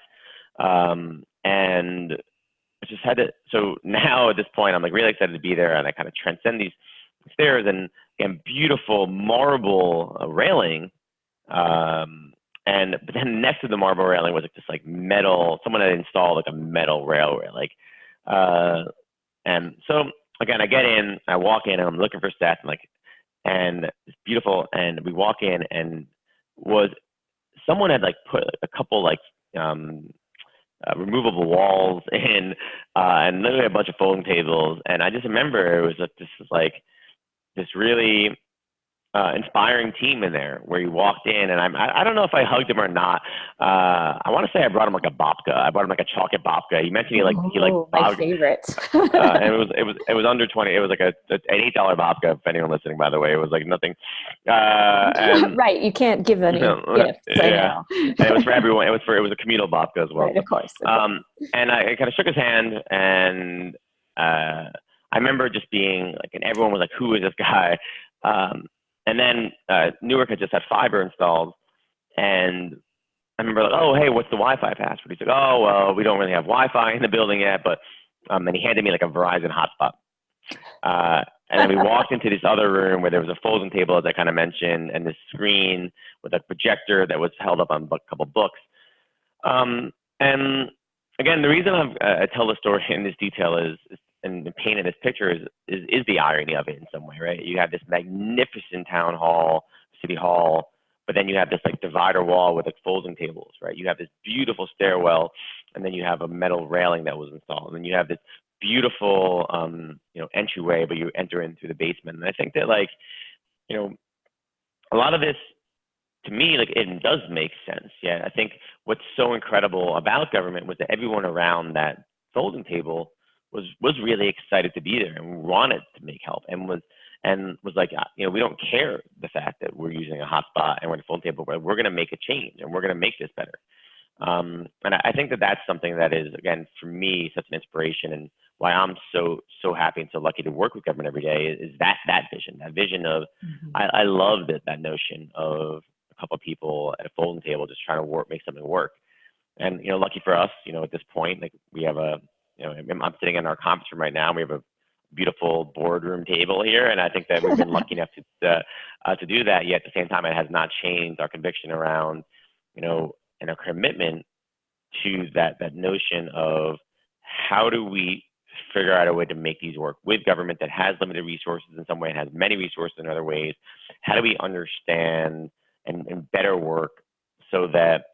and I just had to, so now at this point, I'm really excited to be there, and I kind of transcend these stairs, and beautiful marble railing, but then next to the marble railing was this metal, someone had installed a metal railway, and so again, I get in, I walk in, and I'm looking for Seth, and it's beautiful, and we walk in, and someone had put a couple removable walls in, and literally a bunch of folding tables. And I just remember it was this really inspiring team in there, where you walked in, and I don't know if I hugged him or not. I want to say I brought him a babka. I brought him a chocolate babka. He mentioned he liked my favorite. and it was under 20. It was an $8 babka. If anyone listening, by the way, it was nothing. And, right, you can't give any gifts. I know. And it was for everyone. It was a communal babka as well. Right, of course. And I kind of shook his hand, and I remember just being and everyone was "Who is this guy?" And then Newark had just had fiber installed, and I remember "Oh, hey, what's the Wi-Fi password?" He's like, "Oh, well, we don't really have Wi-Fi in the building yet, but," and he handed me a Verizon hotspot. And then we walked into this other room where there was a folding table, as I kind of mentioned, and this screen with a projector that was held up on a couple books. And again, the reason I tell the story in this detail and painting this picture is the irony of it in some way, right? You have this magnificent town hall, city hall, but then you have this divider wall with folding tables, right? You have this beautiful stairwell, and then you have a metal railing that was installed, and then you have this beautiful entryway, but you enter in through the basement. And I think that a lot of this, to me, it does make sense. Yeah, I think what's so incredible about government was that everyone around that folding table was really excited to be there and wanted to make help, and and was like, we don't care the fact that we're using a hotspot and we're in a phone table, but we're going to make a change and we're going to make this better. And I think that that's something that is, again, for me, such an inspiration, and why I'm so happy and so lucky to work with government every day is that vision of, I love that notion of a couple of people at a folding table just trying to make something work. And, lucky for us, at this point, like we have I'm sitting in our conference room right now. We have a beautiful boardroom table here, and I think that we've been lucky enough to do that. Yet at the same time, it has not changed our conviction around, and our commitment to that notion of how do we figure out a way to make these work with government that has limited resources in some way and has many resources in other ways. How do we understand and better work so that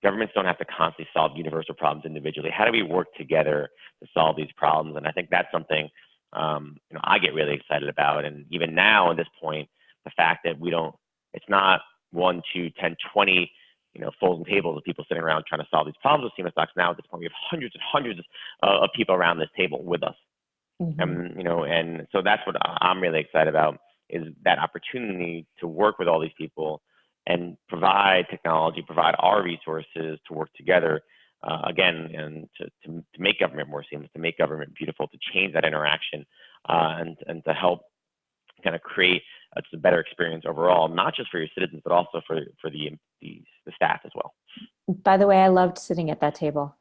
governments don't have to constantly solve universal problems individually? How do we work together to solve these problems? And I think that's something I get really excited about. And even now at this point, the fact that it's not 1, 2, 10, 20, folding tables of people sitting around trying to solve these problems with SeamlessDocs. Now at this point, we have hundreds and hundreds of people around this table with us. And so that's what I'm really excited about, is that opportunity to work with all these people and provide technology, provide our resources to work together, again, and to make government more seamless, to make government beautiful, to change that interaction, and to help kind of create a better experience overall, not just for your citizens, but also for the staff as well. By the way, I loved sitting at that table,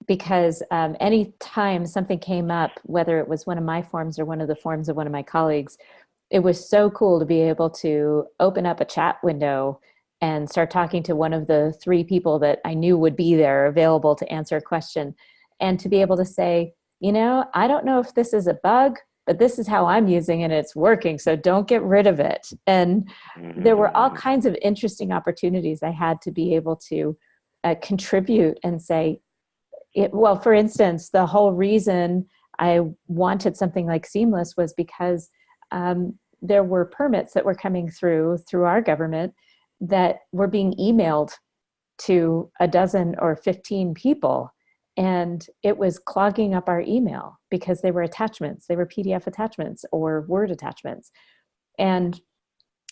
because any time something came up, whether it was one of my forms or one of the forms of one of my colleagues, it was so cool to be able to open up a chat window and start talking to one of the 3 people that I knew would be there available to answer a question, and to be able to say, I don't know if this is a bug, but this is how I'm using it and it's working, so don't get rid of it. And there were all kinds of interesting opportunities I had to be able to contribute and say, for instance, the whole reason I wanted something like Seamless was because there were permits that were coming through our government that were being emailed to a dozen or 15 people. And it was clogging up our email because they were attachments. They were PDF attachments or Word attachments. And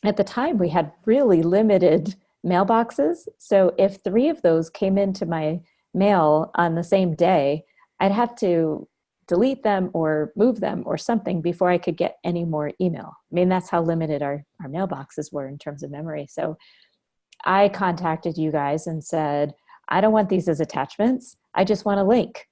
at the time, we had really limited mailboxes. So if 3 of those came into my mail on the same day, I'd have to delete them or move them or something before I could get any more email. I mean, that's how limited our mailboxes were in terms of memory. So I contacted you guys and said, I don't want these as attachments. I just want a link.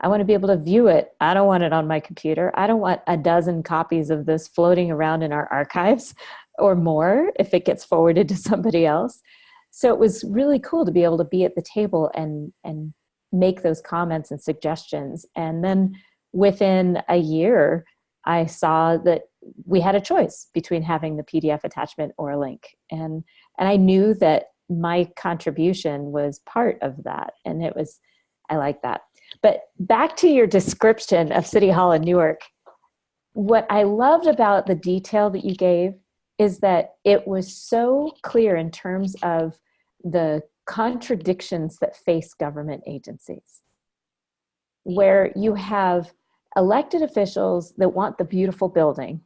I want to be able to view it. I don't want it on my computer. I don't want a dozen copies of this floating around in our archives or more if it gets forwarded to somebody else. So it was really cool to be able to be at the table and make those comments and suggestions. And then within a year, I saw that we had a choice between having the PDF attachment or a link. And I knew that my contribution was part of that. And I like that. But back to your description of City Hall in Newark, what I loved about the detail that you gave is that it was so clear in terms of the contradictions that face government agencies, where you have elected officials that want the beautiful building,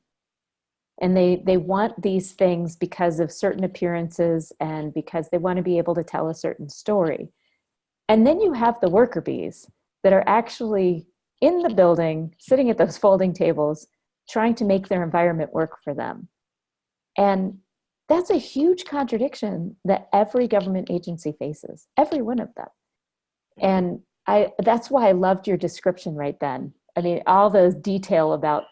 and they want these things because of certain appearances and because they want to be able to tell a certain story. And then you have the worker bees that are actually in the building, sitting at those folding tables, trying to make their environment work for them. And that's a huge contradiction that every government agency faces, every one of them. And that's why I loved your description right then. I mean, all the detail about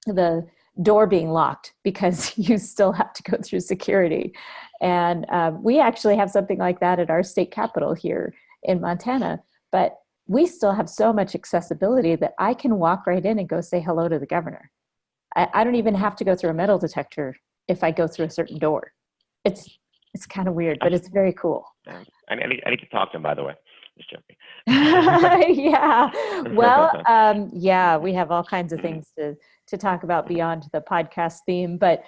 the door being locked because you still have to go through security. And we actually have something like that at our state capitol here in Montana, but we still have so much accessibility that I can walk right in and go say hello to the governor. I don't even have to go through a metal detector if I go through a certain door. It's kind of weird, but it's very cool. I need to talk to him, by the way. Just joking. Yeah. Well, yeah, we have all kinds of things to talk about beyond the podcast theme. But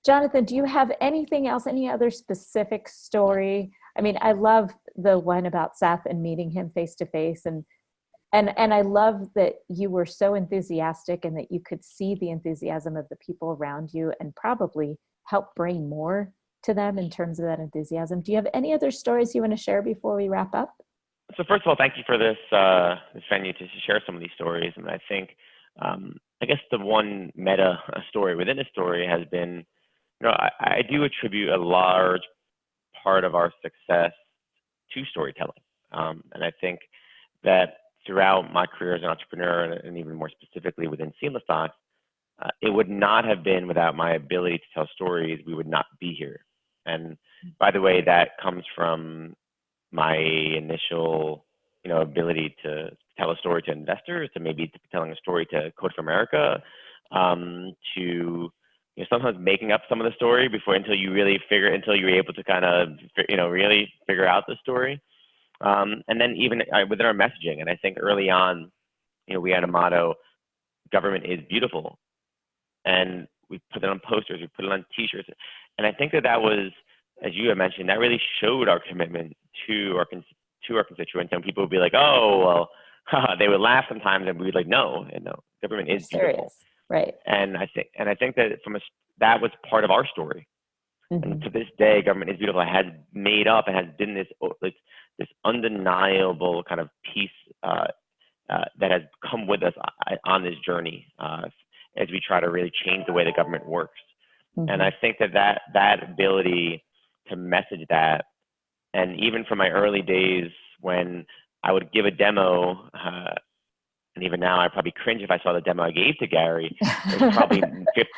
Jonathon, do you have anything else, any other specific story? I mean, I love the one about Seth and meeting him face to face. And And I love that you were so enthusiastic and that you could see the enthusiasm of the people around you and probably help bring more to them in terms of that enthusiasm. Do you have any other stories you want to share before we wrap up? So first of all, thank you for this venue to share some of these stories. And I think, I guess the one meta story within a story has been, I do attribute a large part of our success to storytelling. And I think that throughout my career as an entrepreneur, and even more specifically within SeamlessDocs, it would not have been without my ability to tell stories, we would not be here. And by the way, that comes from my initial, ability to tell a story to investors, to maybe telling a story to Code for America, to sometimes making up some of the story until you're able to kind of, really figure out the story. And then even within our messaging, and I think early on, we had a motto, government is beautiful. And we put it on posters, we put it on t-shirts. And I think that was, as you had mentioned, that really showed our commitment to our constituents. And people would be like, oh, well, they would laugh sometimes, and we'd be like, no, government is beautiful. Right. And I think that that was part of our story. Mm-hmm. And to this day, government is beautiful. It has made up and has been this undeniable kind of piece that has come with us on this journey as we try to really change the way the government works. Mm-hmm. And I think that ability to message that, and even from my early days when I would give a demo, and even now I probably cringe if I saw the demo I gave to Gary. It was probably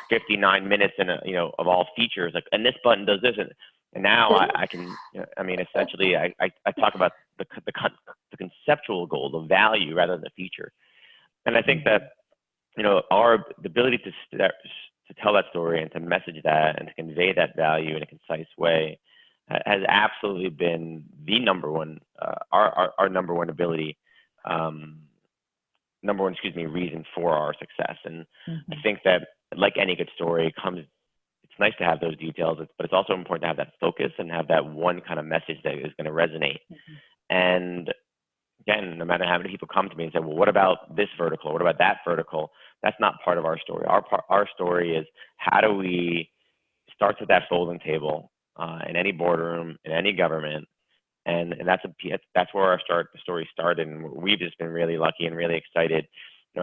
59 minutes of all features, like, and this button does this, and now I can, essentially I talk about the conceptual goal, the value, rather than the feature. And I think that, the ability to tell that story and to message that and to convey that value in a concise way has absolutely been the number one, our number one ability, reason for our success. And I think that, like any good story, it's nice to have those details, but it's also important to have that focus and have that one kind of message that is going to resonate. And again, no matter how many people come to me and say, well, what about this vertical? What about that vertical? That's not part of our story. Our story is, how do we start at that folding table in any boardroom, in any government, and that's where our story started. And we've just been really lucky and really excited,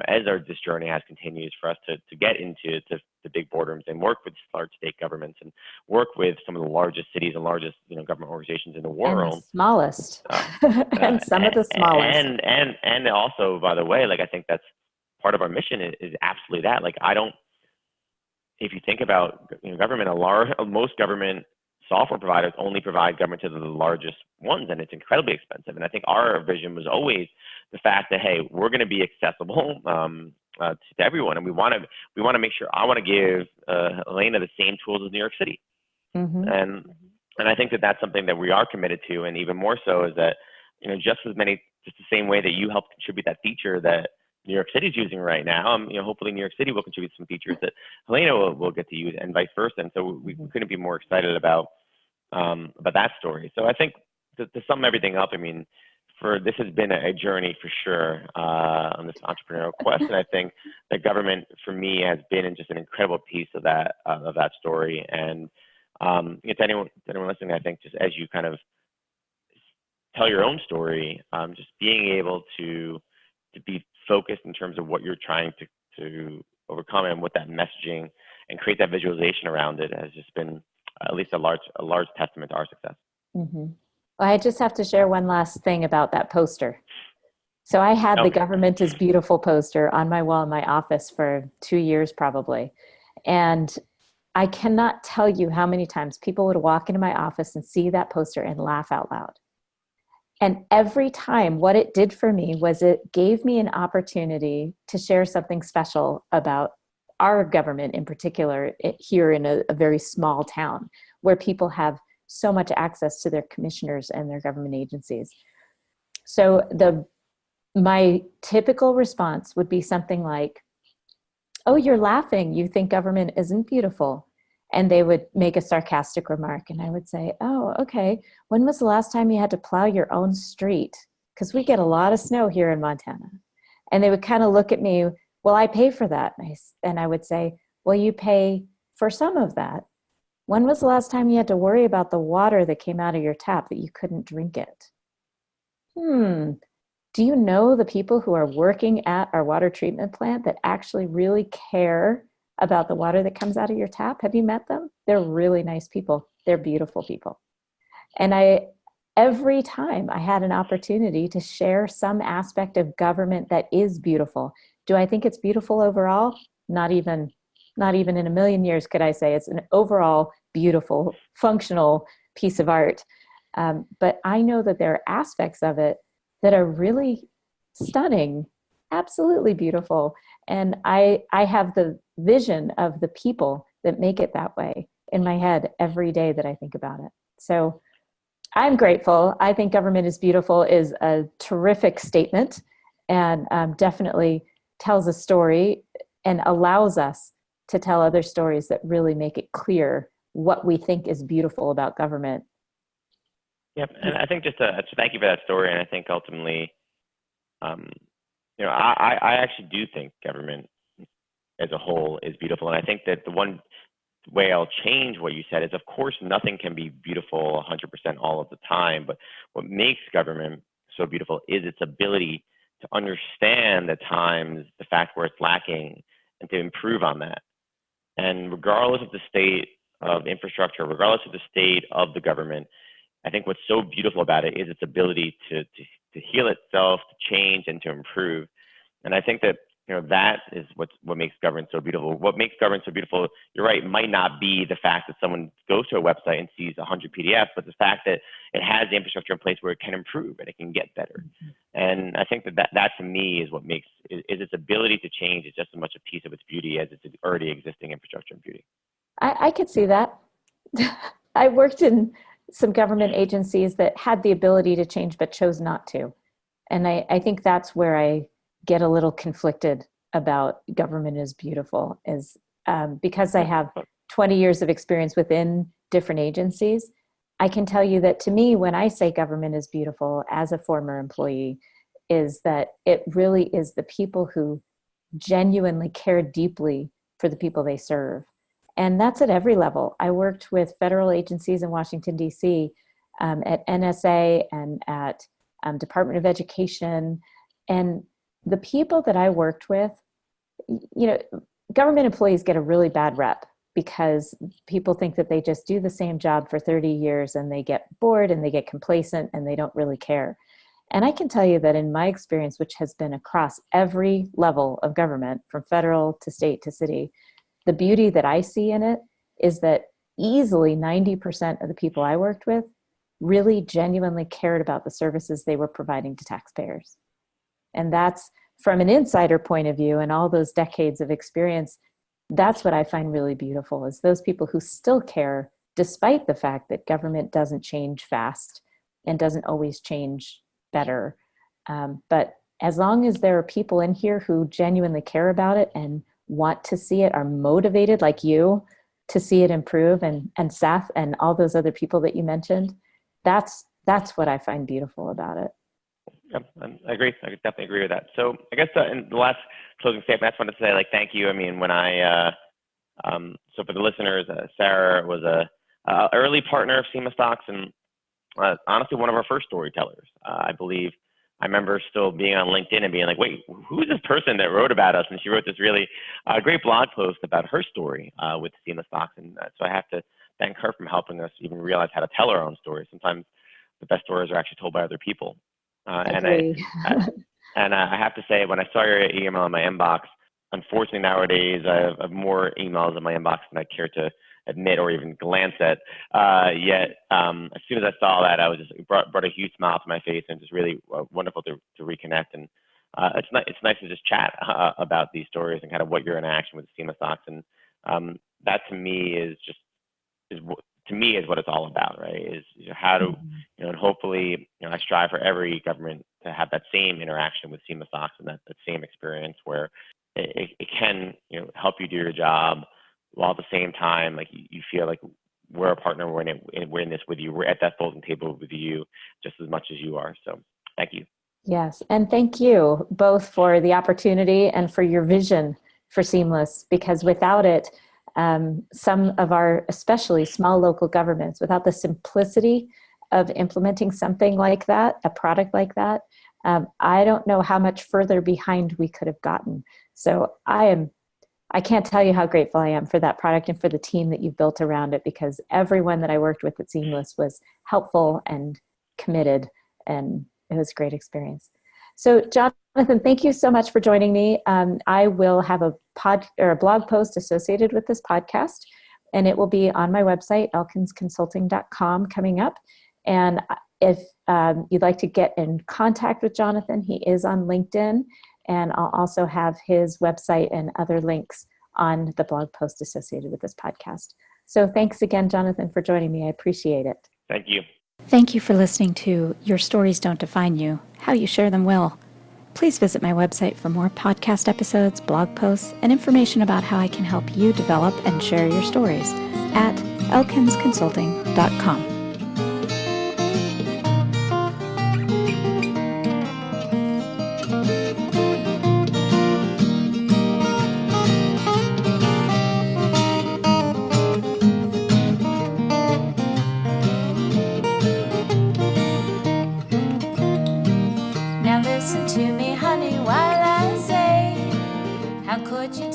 as this journey has continued, for us to get into the big boardrooms and work with large state governments and work with some of the largest cities and largest government organizations in the world. And the smallest. And some of the smallest. And also, by the way, I think that's part of our mission is absolutely that. If you think about government, most government software providers only provide government to the largest ones, and it's incredibly expensive. And I think our vision was always the fact that, hey, we're going to be accessible to everyone, and we want to make sure. I want to give Helena the same tools as New York City, and I think that that's something that we are committed to, and even more so is that just the same way that you helped contribute that feature that New York City is using right now. Hopefully New York City will contribute some features that Helena will get to use, and vice versa. And so we couldn't be more excited about that story. So I think to sum everything up, this has been a journey for sure on this entrepreneurial quest, and I think the government for me has been just an incredible piece of that story. And to anyone listening, I think just as you kind of tell your own story, just being able to be focused in terms of what you're trying to overcome and what that messaging and create that visualization around it has just been at least a large testament to our success. Well, I just have to share one last thing about that poster. So I had the government is beautiful poster on my wall in my office for 2 years probably. And I cannot tell you how many times people would walk into my office and see that poster and laugh out loud. And every time, what it did for me was it gave me an opportunity to share something special about our government in particular here in a very small town where people have so much access to their commissioners and their government agencies. So my typical response would be something like, oh, you're laughing. You think government isn't beautiful. And they would make a sarcastic remark. And I would say, oh, okay. When was the last time you had to plow your own street? because we get a lot of snow here in Montana. And they would kind of look at me, well, I pay for that. And I would say, well, you pay for some of that. When was the last time you had to worry about the water that came out of your tap that you couldn't drink it? Do you know the people who are working at our water treatment plant that actually really care about the water that comes out of your tap? Have you met them? They're really nice people. They're beautiful people. And every time I had an opportunity to share some aspect of government that is beautiful. Do I think it's beautiful overall? Not even in a million years could I say it's an overall beautiful, functional piece of art. But I know that there are aspects of it that are really stunning, absolutely beautiful. And I have the vision of the people that make it that way in my head every day that I think about it. So I'm grateful. I think government is beautiful is a terrific statement, and definitely tells a story and allows us to tell other stories that really make it clear what we think is beautiful about government. Yep, and I think just to thank you for that story, and I think ultimately, I actually do think government as a whole is beautiful, and I think that the one way I'll change what you said is, of course, nothing can be beautiful 100% all of the time, but what makes government so beautiful is its ability to understand at times the fact where it's lacking and to improve on that. And regardless of the state of infrastructure, regardless of the state of the government, I think what's so beautiful about it is its ability to heal itself, to change, and to improve. And I think that that is what makes government so beautiful. What makes government so beautiful, you're right, might not be the fact that someone goes to a website and sees 100 PDFs, but the fact that it has the infrastructure in place where it can improve and it can get better. And I think that to me is what makes is its ability to change is just as much a piece of its beauty as its already existing infrastructure and beauty. I could see that. I worked in some government agencies that had the ability to change but chose not to. And I think that's where I get a little conflicted about government is beautiful, is because I have 20 years of experience within different agencies. I can tell you that to me, when I say government is beautiful as a former employee, is that it really is the people who genuinely care deeply for the people they serve. And that's at every level. I worked with federal agencies in Washington, D.C., at NSA and at Department of Education. And the people that I worked with, government employees get a really bad rep because people think that they just do the same job for 30 years and they get bored and they get complacent and they don't really care. And I can tell you that in my experience, which has been across every level of government, from federal to state to city, the beauty that I see in it is that easily 90% of the people I worked with really genuinely cared about the services they were providing to taxpayers. And that's, from an insider point of view and all those decades of experience, that's what I find really beautiful, is those people who still care despite the fact that government doesn't change fast and doesn't always change better. But as long as there are people in here who genuinely care about it and want to see it, are motivated like you to see it improve, and Seth and all those other people that you mentioned, that's what I find beautiful about it. Yeah, I agree. I definitely agree with that. So I guess in the last closing statement, I just wanted to say, thank you. I mean, when so for the listeners, Sarah was a early partner of SeamlessDocs, and honestly, one of our first storytellers. I believe I remember still being on LinkedIn and being like, wait, who's this person that wrote about us? And she wrote this really great blog post about her story with SeamlessDocs. And so I have to thank her for helping us even realize how to tell our own stories. Sometimes the best stories are actually told by other people. And I have to say, when I saw your email in my inbox, unfortunately nowadays I have more emails in my inbox than I care to admit or even glance at. Yet as soon as I saw that, I was just brought a huge smile to my face, and just really wonderful to reconnect. And it's nice to just chat about these stories and kind of what your interaction with SeamlessDocs. And that to me is what it's all about, right? Is how to, and hopefully, I strive for every government to have that same interaction with SeamlessDocs and that same experience where it can, help you do your job, while at the same time, you feel like we're a partner, we're in this with you, we're at that folding table with you just as much as you are. So thank you. Yes, and thank you both for the opportunity and for your vision for Seamless, because without it, some of our, especially small local governments, without the simplicity of implementing something like that, a product like that, I don't know how much further behind we could have gotten. So I can't tell you how grateful I am for that product and for the team that you've built around it, because everyone that I worked with at Seamless was helpful and committed, and it was a great experience. So Jonathan, thank you so much for joining me. I will have a blog post associated with this podcast, and it will be on my website, elkinsconsulting.com, coming up. And if you'd like to get in contact with Jonathan, he is on LinkedIn, and I'll also have his website and other links on the blog post associated with this podcast. So thanks again, Jonathan, for joining me. I appreciate it. Thank you. Thank you for listening to Your Stories Don't Define You, How You Share Them Will. Please visit my website for more podcast episodes, blog posts, and information about how I can help you develop and share your stories at elkinsconsulting.com. Now listen to me, honey, while I say, how could you